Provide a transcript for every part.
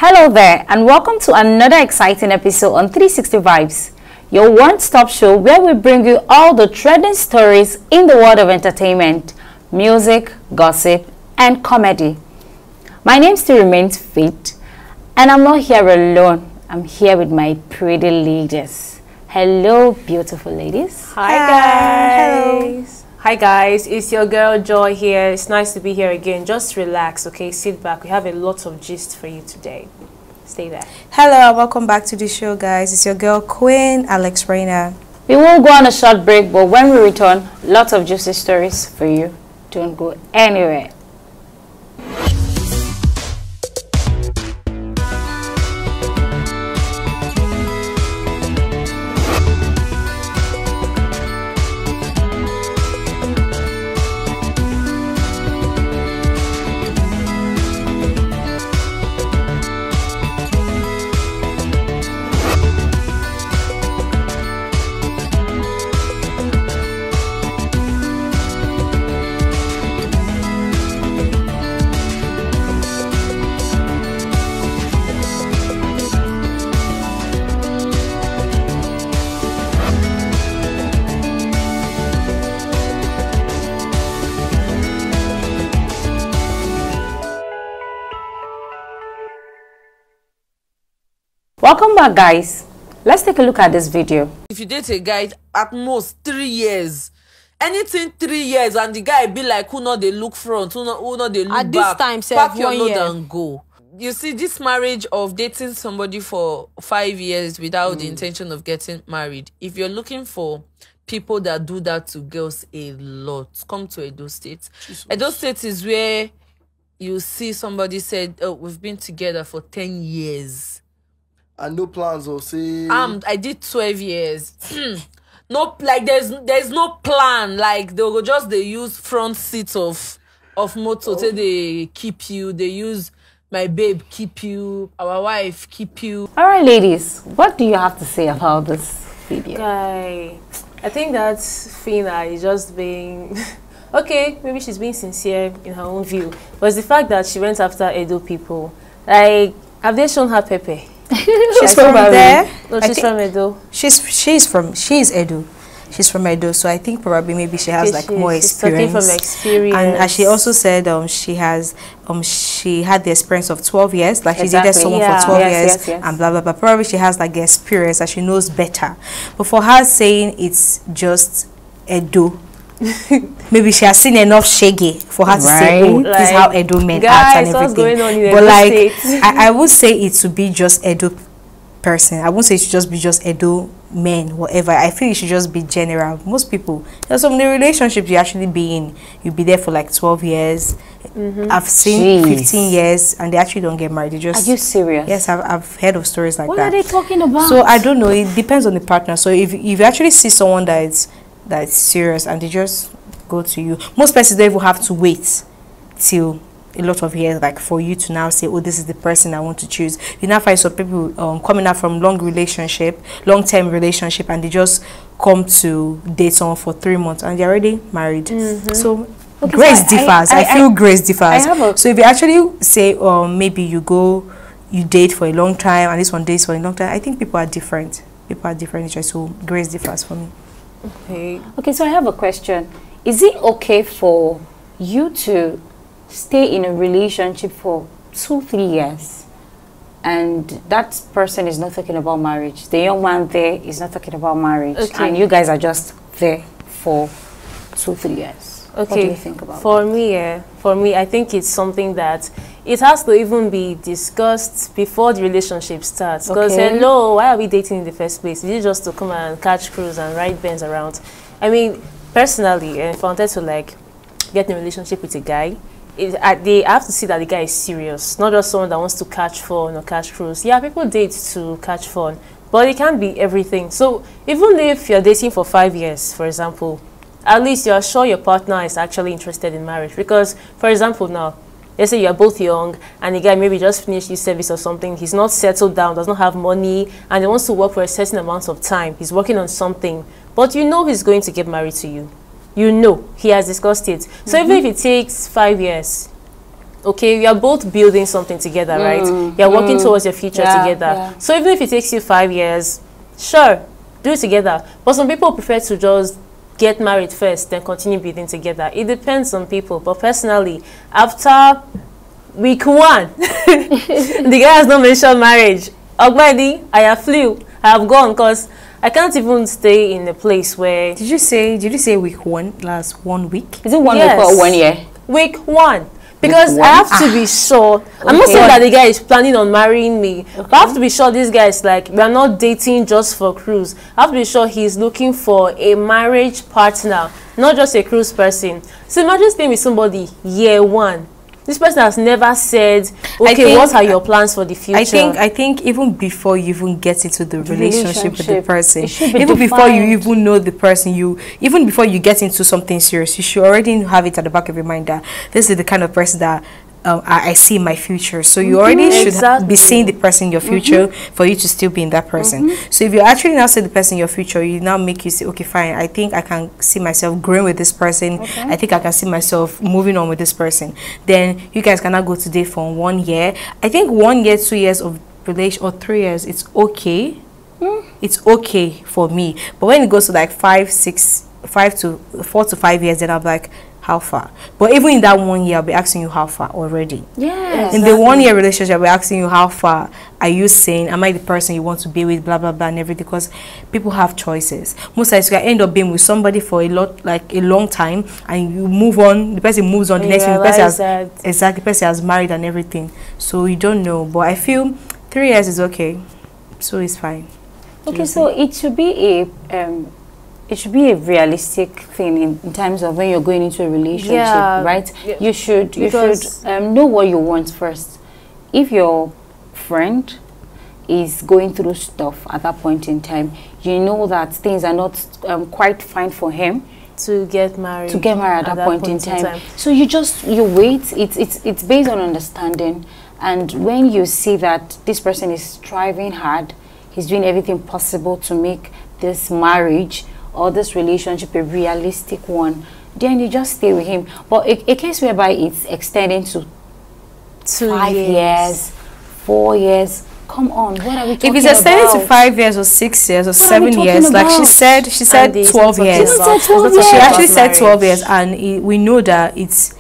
Hello there, and welcome to another exciting episode on 360 Vibes, your one-stop show where we bring you all the trending stories in the world of entertainment, music, gossip, and comedy. My name still remains Faith, and I'm not here alone. I'm here with my pretty ladies. Hello, beautiful ladies. Hi guys. Hi guys, it's your girl Joy here. It's nice to be here again. Just relax, okay? Sit back. We have a lot of gist for you today. Stay there. Hello, welcome back to the show, guys. It's your girl Queen Alex Reina. We will go on a short break, but when we return, lots of juicy stories for you. Don't go anywhere. Welcome back, guys. Let's take a look at this video. If you date a guy at most 3 years, anything 3 years, and the guy be like, who not they look front, who not they look at back, this time, pack your 1 load year and go. You see, this marriage of dating somebody for 5 years without the intention of getting married, if you're looking for people that do that to girls a lot, come to Edo State. Jesus. Edo State is where you see somebody said, oh, we've been together for 10 years. And no plans or say I did 12 years. No, like there's no plan. Like they use front seats of motor till they keep you. They use my babe keep you, our wife keep you. All right, ladies, what do you have to say about this video? Guy, I think that Fina is just being okay. Maybe she's being sincere in her own view, but it's the fact that she went after Edo people. Like, have they shown her Pepe? She's from there. No, she's from Edo. She's Edo. She's from Edo, so I think probably maybe she has like more experience. She's talking from experience. And as she also said, she had the experience of 12 years, like she dated someone for 12 years and blah blah blah. Probably she has like the experience that she knows better. But for her saying it's just Edo, maybe she has seen enough shaggy for her to say, oh, like, this is how Edo men act and everything. Going on in but Edo like State. I would say it to be just Edo person. I won't say it should just be just Edo men, whatever. I feel it should just be general. Most people, there's some the relationships you actually be in, you'll be there for like 12 years. I've seen 15 years and they actually don't get married. They just, are you serious? Yes, I've heard of stories like that. What are they talking about? So I don't know, it depends on the partner. So if you actually see someone that's serious and they just go to you, most persons don't even have to wait till a lot of years like for you to now say, oh, this is the person I want to choose. You now find some people coming out from long-term relationship, and they just come to date someone for 3 months and they're already married. So okay, grace differs. I feel grace differs. So if you actually say maybe you date for a long time and this one dates for a long time, I think people are different. So grace differs for me. Okay, so I have a question. Is it okay for you to stay in a relationship for 2-3 years and that person is not talking about marriage? The young man there is not talking about marriage, and you guys are just there for 2-3 years. Okay, what do you think about that? For me, I think it's something that it has to even be discussed before the relationship starts. Because hello, why are we dating in the first place? Is it just to come and catch cruise and ride Benz around? I mean, personally, if I wanted to like get in a relationship with a guy, they have to see that the guy is serious, not just someone that wants to catch fun or catch cruise. Yeah, people date to catch fun, but it can't be everything. So even if you're dating for 5 years, for example, at least you're sure your partner is actually interested in marriage. Because, for example, now, let's say you're both young and the guy maybe just finished his service or something, he's not settled down, does not have money, and he wants to work for a certain amount of time. He's working on something, but you know he's going to get married to you. You know, he has discussed it. So even if it takes 5 years, okay, you are both building something together, right? You're working towards your future together. Yeah. So even if it takes you 5 years, sure, do it together. But some people prefer to just get married first, then continue building together. It depends on people. But personally, after week 1, the guy has not mentioned marriage. Already, I have flew. I have gone because I can't even stay in a place where... Did you say week 1, last 1 week? Is it 1 week or 1 year? Week 1. Because I have to be sure. I'm not saying that the guy is planning on marrying me. But I have to be sure this guy is like, we are not dating just for cruise. I have to be sure he's looking for a marriage partner, not just a cruise person. So imagine staying with somebody year 1. This person has never said, okay, what are your plans for the future? I think even before you even get into the relationship with the person, even before you even know the person, even before you get into something serious, you should already have it at the back of your mind that this is the kind of person that I see in my future. So you already should be seeing the person in your future for you to still be in that person. So if you actually now see the person in your future, you now make you say, okay, fine, I think I can see myself growing with this person. I think I can see myself moving on with this person. Then you guys cannot go to date for 1 year. I think 1 year, 2 years of relation, or 3 years, it's okay. It's okay for me. But when it goes to like 4 to 5 years, then I'm like, how far? But even in that 1 year, I'll be asking you how far already. Yeah. In the 1 year relationship, I'll be asking you how far are you saying, am I the person you want to be with, blah, blah, blah, and everything, because people have choices. Most times you can end up being with somebody for a long time, and you move on, the person moves on, the next thing, the person has married and everything. So you don't know. But I feel 3 years is okay. So it's fine. Okay, so it should be a realistic thing in terms of when you're going into a relationship, right? Yeah. You should know what you want first. If your friend is going through stuff at that point in time, you know that things are not quite fine for him to get married. At that point in time. So you wait. It's based on understanding, and when you see that this person is striving hard, he's doing everything possible to make this marriage or this relationship a realistic one, then you just stay with him. But a case whereby it's extending to 5 years, 4 years, come on, what are we talking about? If it's extended to 5 years or 6 years or 7 years, like she said 12 years. She actually said 12 years, and we know that it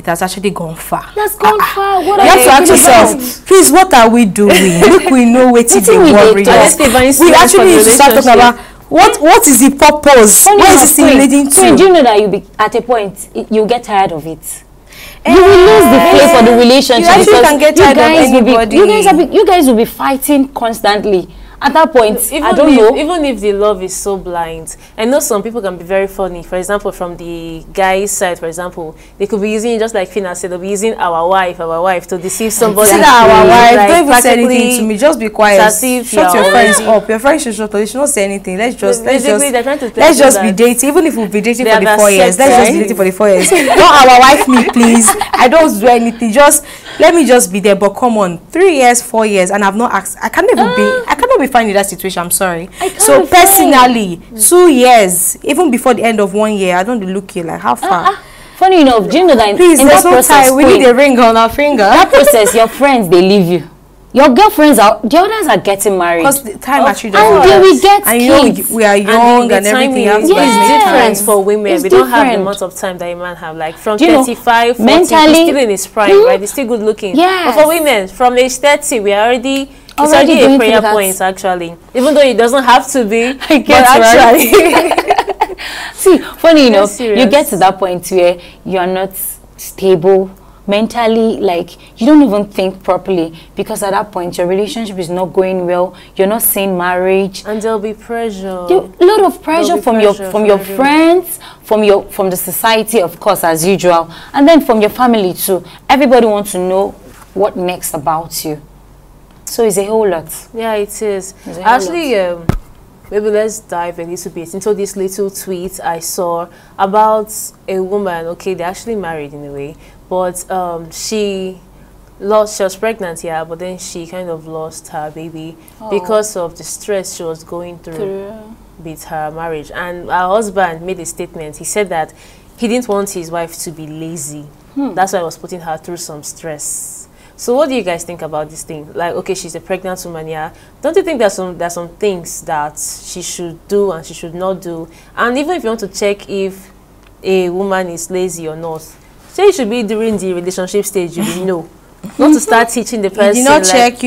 has actually gone far. That's gone far. What you have to ask yourself, please, what are we doing? Look, we know what to worry. We actually need to start talking about what is the purpose? Where is it leading to? Do you know that you'll be at a point you'll get tired of it? You will lose the play for the relationship. You actually can get tired of anybody. You guys will be fighting constantly. At that point, I don't know. Even if the love is so blind, I know some people can be very funny. For example, from the guy's side, for example, they could be using, just like Fina said, they'll be using our wife to deceive somebody. Say that our wife, like, don't even say anything to me. Just be quiet. Shut your friends up. Your friends should shut up. They should not say anything. Let's just be dating. Even if we'll be dating for the 4 years, let's just be dating for the 4 years. Don't our wife me, please. I don't do anything. Just let me just be there. But come on, 3 years, 4 years, and I've not asked. I cannot be fine in that situation. I'm sorry. So personally, 2 years, even before the end of 1 year, I don't look here like how far. Funny enough, do you know that please, in that process, we need a ring on our finger. That process, your friends, they leave you. Your girlfriends the others are getting married. Because the time actually doesn't work. And they will get kids. You know, we are young and everything. It's different for women. We don't have the amount of time that a man have. Like from 35, 40, mentally, he's still in his prime, right? He's still good looking. But for women, from age 30, we are already... It's already a prayer point, actually. Even though it doesn't have to be. I guess, actually. See, funny enough, you get to that point where you are not stable mentally, like you don't even think properly, because at that point your relationship is not going well. You're not seeing marriage, and there'll be pressure. A lot of pressure from your friends, from the society, of course, as usual, and then from your family too. Everybody wants to know what next about you. So it's a whole lot. Yeah, it is. Actually, maybe let's dive a little bit into this little tweet I saw about a woman. Okay, they're actually married in a way, but she was pregnant, yeah, but then she kind of lost her baby because of the stress she was going through with her marriage. And her husband made a statement. He said that he didn't want his wife to be lazy. That's why I was putting her through some stress. So what do you guys think about this thing? Like, okay, she's a pregnant woman, yeah. Don't you think there's some things that she should do and she should not do? And even if you want to check if a woman is lazy or not, say it should be during the relationship stage, you will know. Not to start teaching the person. You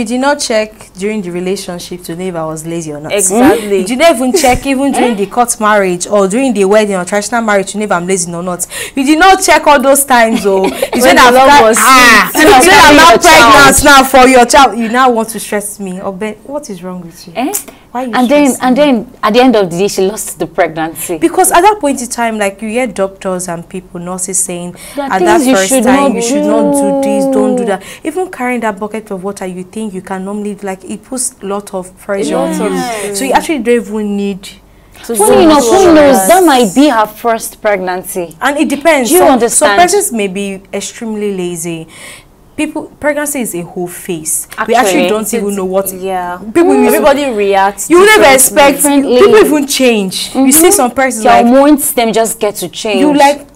did not check during the relationship to know if I was lazy or not. Exactly. You did not even check even during the court marriage or during the wedding or traditional marriage to know if I'm lazy or not. You did not check all those times, though. You said I'm not pregnant now for your child. You now want to stress me. Oh, Ben, what is wrong with you? Why you and then at the end of the day, she lost the pregnancy. Because at that point in time, like you hear doctors and people, nurses saying, at that you first should time, not you should not do this, don't do that. Even carrying that bucket of water, you think you can normally, like, it puts a lot of pressure on you. So you actually don't even need. Who knows? That might be her first pregnancy. And it depends. Do you understand? Some persons may be extremely lazy. Pregnancy is a whole phase. We actually don't even know what. Yeah. Everybody reacts. You never expect. People even change. You see some persons your like hormones them just get to change. You like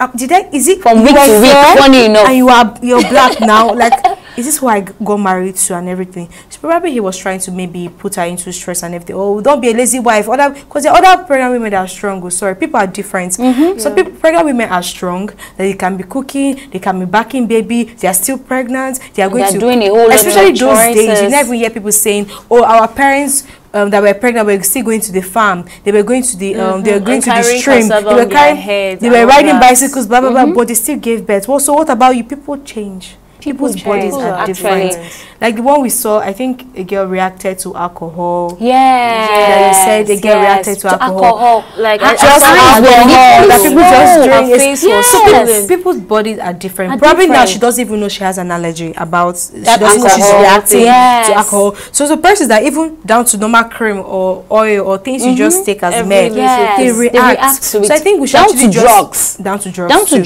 is it from week to week? Funny enough, and you're black now. Like, is this who I got married to and everything? So probably he was trying to maybe put her into stress and everything. Oh, don't be a lazy wife. Because the other pregnant women that are strong. Oh, sorry, people are different. So pregnant women are strong. That they can be cooking, they can be backing baby. They are still pregnant. They are going to doing a whole lot especially of those choices. days. You never hear people saying, "Oh, our parents." That were pregnant were still going to the farm. They were going to the they were going to the stream. They were carrying. They were riding bicycles. Blah blah blah. But they still gave birth. Well, so what about you? People change. People's bodies are different. Like the one we saw, I think a girl reacted to alcohol. Yeah. You said a girl reacted to alcohol. Like just alcohol. That people just drink it. People's bodies are different. Probably now she doesn't even know she has an allergy about. She doesn't know she's reacting to alcohol. So the persons that even down to normal cream or oil or things you just take as med, they react to it. So I think we should actually just down to drugs.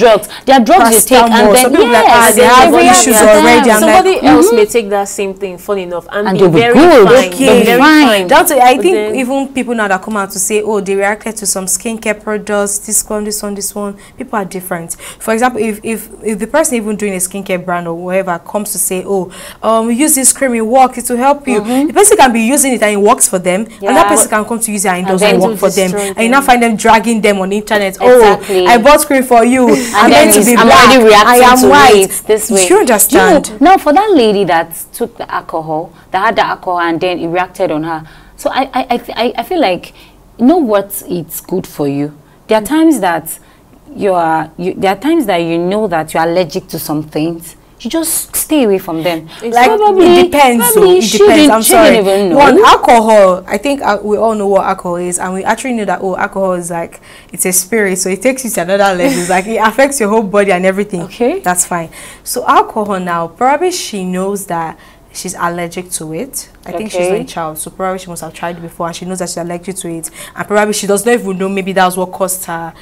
There are drugs you take and then they have issues already. Somebody else may take that same thing, funny enough, and be very fine. I think even people now that come out to say, oh, they reacted to some skincare products, this one, people are different. For example, if the person even doing a skincare brand or whatever comes to say, oh, use this cream, it works, it will help you. The person can be using it and it works for them, and that person can come to use it and it doesn't work for them. And you now find them dragging them on the internet. Oh, I bought cream for you. I'm meant to be black. I am white. This way. You understand? You know, now, for that lady that took the alcohol, that had the alcohol and then it reacted on her. So I feel like, you know what, it's good for you. There are times that there are times that you know that you're allergic to some things. You just stay away from them. Like, it depends. It depends. I'm sorry. One, alcohol. I think we all know what alcohol is, and we actually know that alcohol is like, it's a spirit, so it takes you to another level. It's like it affects your whole body and everything. Okay, that's fine. So alcohol now, probably she knows that she's allergic to it. I think she's a child, so probably she must have tried it before, and she knows that she's allergic to it, and probably she does not even know. Maybe that's what caused her.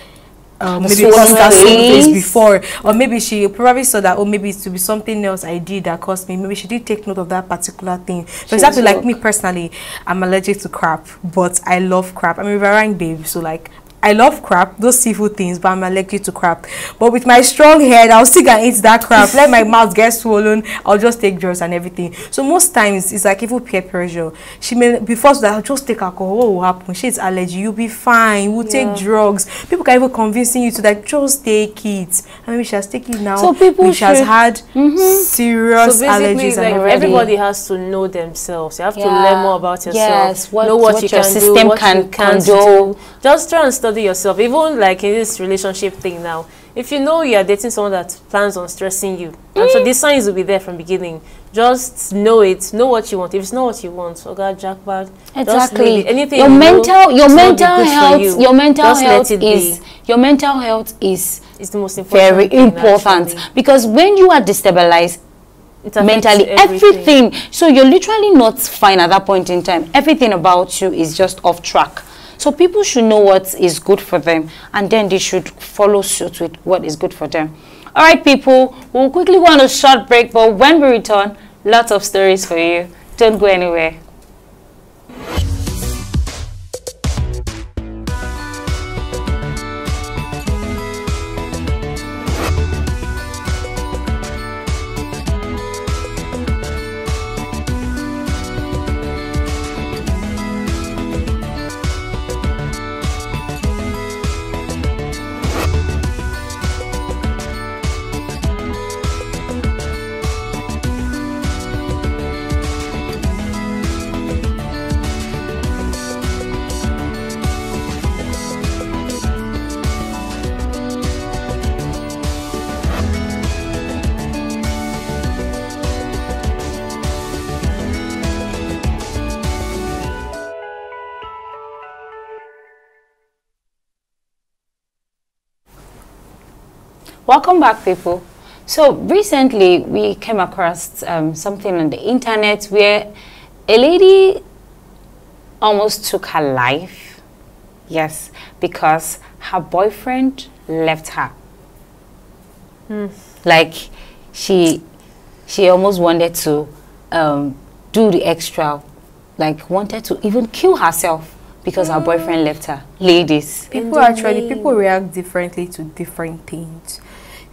Maybe caused her some before, or maybe she probably saw that, oh, maybe it's to be something else I did that caused me. Maybe she did take note of that particular thing. For example, like me personally, I'm allergic to crab, but I love crab. I'm a Riverine babe, so like I love crab, those seafood things, but I'm allergic to crab. But with my strong head, I'll still gonna eat that crab. Let my mouth get swollen, I'll just take drugs and everything. So most times, it's like even peer pressure. She may, before that, I'll just take alcohol, what will happen? She's allergy, you'll be fine, we'll take drugs. People can even convincing you to like, just take it. I mean, she has taken it now. So people she has had serious allergies like, and everybody has to know themselves. You have to learn more about yourself. Yes, know what you can do, what you can't do. Just try and study yourself. Even like in this relationship thing now, if you know you are dating someone that plans on stressing you, and so the signs will be there from beginning, just know it, know what you want. If it's not what you want, oh God, jackpot. Exactly. Anything your mental health is the most important very important, because when you are destabilized mentally, everything, so you're literally not fine at that point in time. Everything about you is just off track. So people should know what is good for them, and then they should follow suit with what is good for them. All right, people, we'll quickly go on a short break, but when we return, lots of stories for you. Don't go anywhere. Welcome back, people. So recently we came across something on the internet where a lady almost took her life. Yes, because her boyfriend left her. Like she almost wanted to do the extra, like wanted to even kill herself because her boyfriend left her. Ladies, people react differently to different things.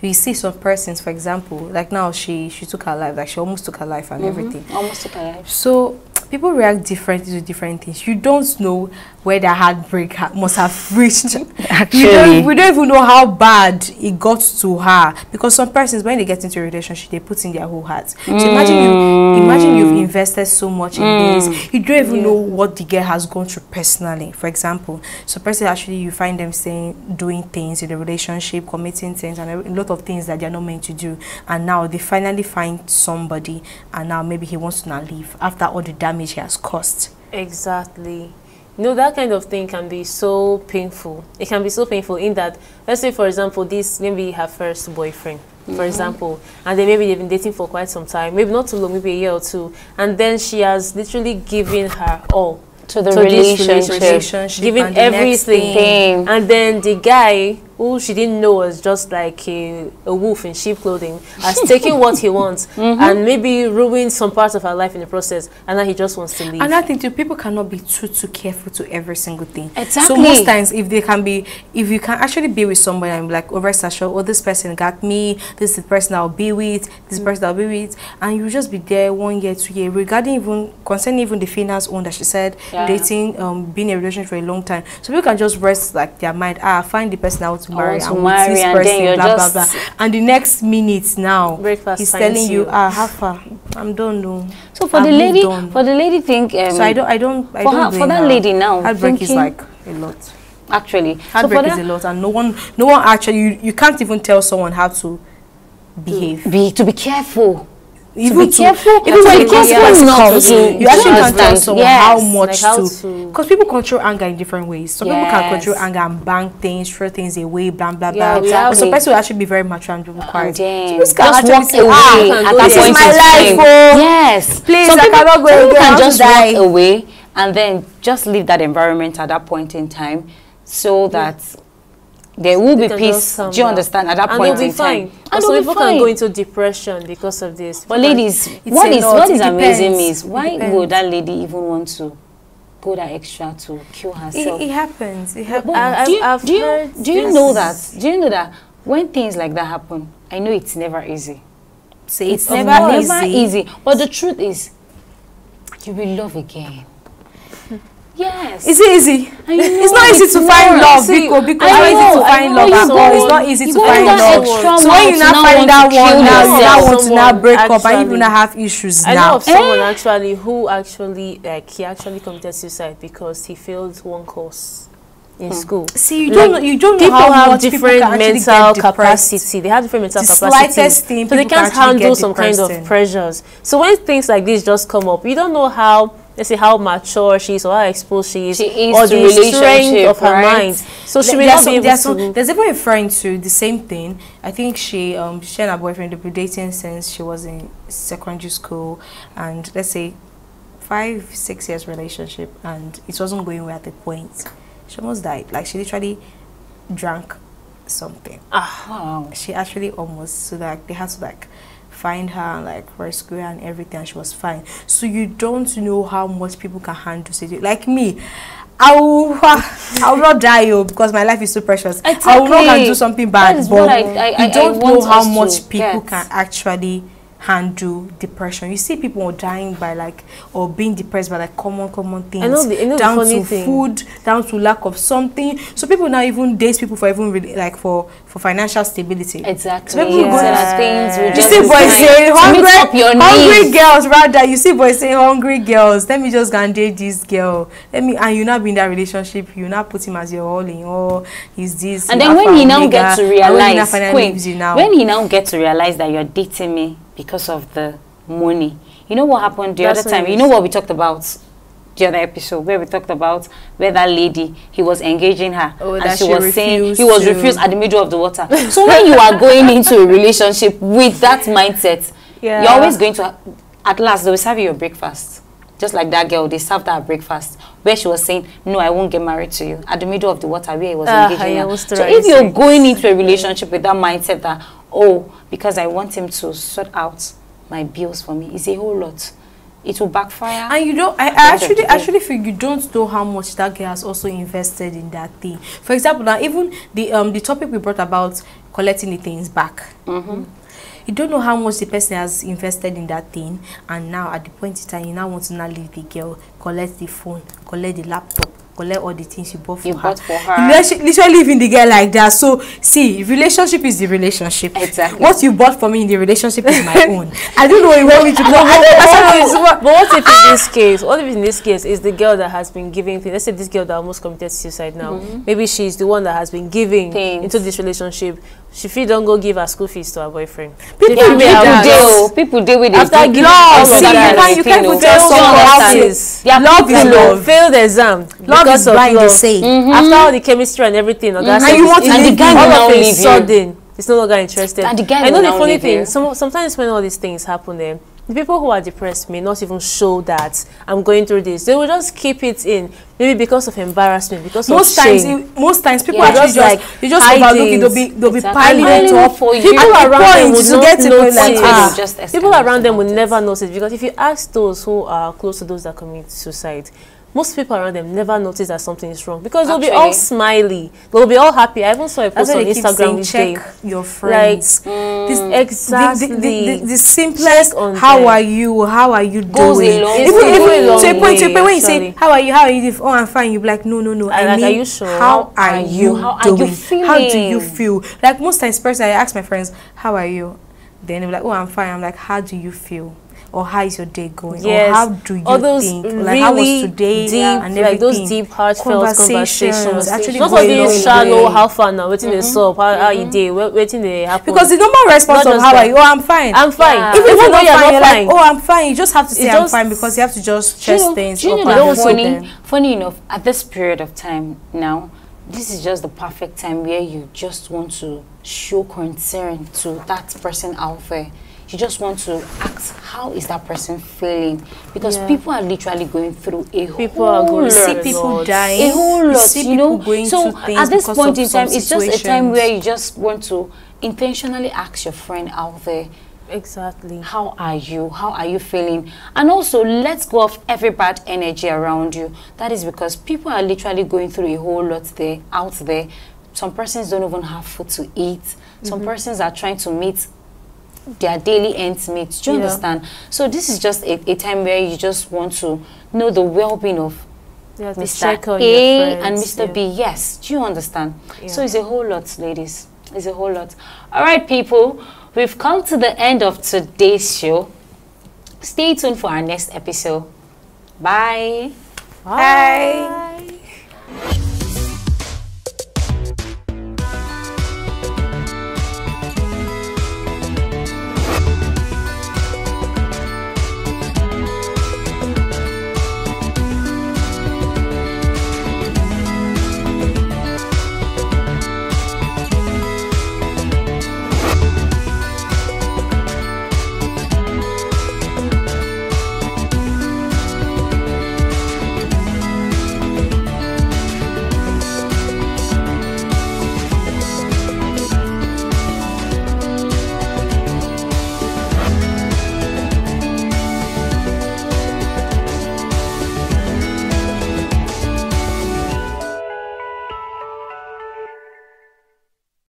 You see some persons, for example, like now she took her life, like she almost took her life and everything. Almost took her life. So people react differently to different things. You don't know where the heartbreak must have reached. Actually, we don't even know how bad it got to her, because some persons, when they get into a relationship, they put in their whole heart. So imagine you've invested so much in this, you don't even know what the girl has gone through personally. For example, some person actually, you find them doing things in the relationship, committing things, and a lot of things that they're not meant to do, and now they finally find somebody, and now maybe he wants to now leave after all the damage he has caused. Exactly. You know, that kind of thing can be so painful. It can be so painful in that, let's say, for example, this maybe her first boyfriend, for example, and then maybe they've been dating for quite some time, maybe not too long, maybe a year or two, and then she has literally given her all to the this relationship, giving everything, and then the guy who she didn't know was just like a wolf in sheep clothing has taken what he wants and maybe ruined some parts of her life in the process, and now he just wants to leave. And I think too, people cannot be too careful to every single thing. Exactly. So most times, if you can actually be with somebody and be like, oh, rest assured, oh, this person got me, this is the person I'll be with, this person I'll be with, and you just be there 1 year, 2 years, regarding even concerning even the female's own that she said, dating, being in a relationship for a long time. So people can just rest like their mind, find the person I want to marry, and with this person, blah blah blah, and the next minute now he's telling you, how far I'm done. No. So for the lady think so I don't for that lady now, heartbreak is like a lot. Actually, heartbreak is a lot, and no one actually, you can't even tell someone how to behave, to be careful. Even when you actually can't tell someone how much like to, because people control anger in different ways. Some people can control anger and bang things, throw things away, blah blah blah. Exactly. But some people will actually be very mature and be quiet. Just walk away at that this is point my in life. time. Yes, please, some people cannot go can just walk away and then just leave that environment at that point in time, so that there will be peace. Do you understand? At that point in time, and some people can go into depression because of this. But ladies, what is amazing me is, why would that lady even want to go that extra to kill herself? It happens. It happens. Do you know that? Do you know that when things like that happen, I know it's never easy. It's never easy. But the truth is, you will love again. Yes. Is it easy? It's not easy to find love, because it's not easy to find love at all. It's not easy to find love. So when you now find that one, now you now want to now break up, and you now have issues now. I know of someone actually who actually, like, he actually committed suicide because he failed one course in school. See, you don't know how much different mental capacity. They have different mental capacity, so they can't handle some kind of pressures. So when things like this just come up, you don't know how, let's say, how mature she is or how exposed she is or the strength of her mind. So she will not be able to. There's even referring to the same thing. I think she and her boyfriend have been dating since she was in secondary school, and let's say 5-6 years relationship, and it wasn't going well at the point. She almost died. Like, she literally drank something. Wow. She actually almost, so like they had to like find her and like rescue her and everything, and she was fine. So you don't know how much people can handle it. Like me, I will not die because my life is so precious. Exactly. I will not do something bad, but you don't know how much people can actually handle depression. You see people dying by like, or being depressed by like common things. I know down the to food, down to lack of something. So people now even date people for even really like for financial stability. Exactly. So people go things. You see boys saying hungry girls, rather. You see boys saying hungry girls. Let me just go and date this girl. And you not be in that relationship. You not put him as your all in all. He's this. And then when he now get to realize, when he now get to realize that you're dating me because of the money, you know what happened the other time? You know what we talked about the other episode where we talked about where that lady, he was engaging her, and she was saying he was refused at the middle of the water. So when you are going into a relationship with that mindset, you're always going to, at last they will serve you your breakfast. Just like that girl, they served her breakfast where she was saying, no, I won't get married to you, at the middle of the water where he was engaging her. So if you're going into a relationship with that mindset that, oh, because I want him to sort out my bills for me, it's a whole lot. It will backfire. And you know, I actually feel you don't know how much that girl has also invested in that thing. For example, now even the topic we brought about collecting the things back. You don't know how much the person has invested in that thing, and now at the point in time you now want to now leave the girl, collect the phone, collect the laptop, collect all the things you bought for her. You literally leaving the girl like that. So see, relationship is the relationship. Exactly. What you bought for me in the relationship is my own. I don't know where we to go. But what if in this case? What if in this case is the girl that has been giving things? Let's say this girl that almost committed suicide now. Maybe she's the one that has been giving into this relationship. She don't go give her school fees to her boyfriend. People deal with it. After giving all of that, you can't even tell someone else. Love is love. Failed exam. Love is blind, they say. After all the chemistry and everything, and you want to the guy all of a sudden, it's no longer interested. And the guy I know the funny thing. Sometimes when all these things happen, the people who are depressed may not even show that I'm going through this. They will just keep it in, maybe because of embarrassment, because of shame. Most times people actually just overlook it. They'll be piling it up for you. People around them will not notice. People around them will never notice, because if you ask those who are close to those that commit suicide, most people around them never notice that something is wrong, because they'll be all smiley, they'll be all happy. I even saw a post on Instagram this day. Check your friends. Like, exactly. The simplest how are you doing? Even to a point when you say how are you, oh I'm fine, you be like no, I mean, are you sure? How are you doing? How do you feel? Like most times personally, I ask my friends, how are you? Then they're like, oh I'm fine. I'm like, how do you feel? Or how is your day going? Yes. Or how do you think? Like really how was today? Deep, and like those deep, heartfelt conversations. Actually, not only shallow, how far now, waiting the sub, how you day, waiting the happen. Because the normal response of how are you? Oh, I'm fine. I'm fine. Yeah. Even if you're not fine, you're like, oh, I'm fine. You just have to say I'm fine, because you have to just chest things. Funny enough, at this period of time now, this is just the perfect time where you just want to show concern to that person out there. You just want to ask, how is that person feeling? Because people are literally going through a whole lot. You see people dying. A whole lot, you see people going so through things at this point in time, it's situations. just a time where you just want to intentionally ask your friend out there, exactly, how are you? How are you feeling? And also, let's go off every bad energy around you. That is because people are literally going through a whole lot out there. Some persons don't even have food to eat. Some persons are trying to meet their daily ends meet. Do you understand? So this is just a time where you just want to know the well-being of Mr. A and Mr. B. Yes, do you understand? So it's a whole lot, ladies. It's a whole lot. All right, people, we've come to the end of today's show. Stay tuned for our next episode. Bye. Bye.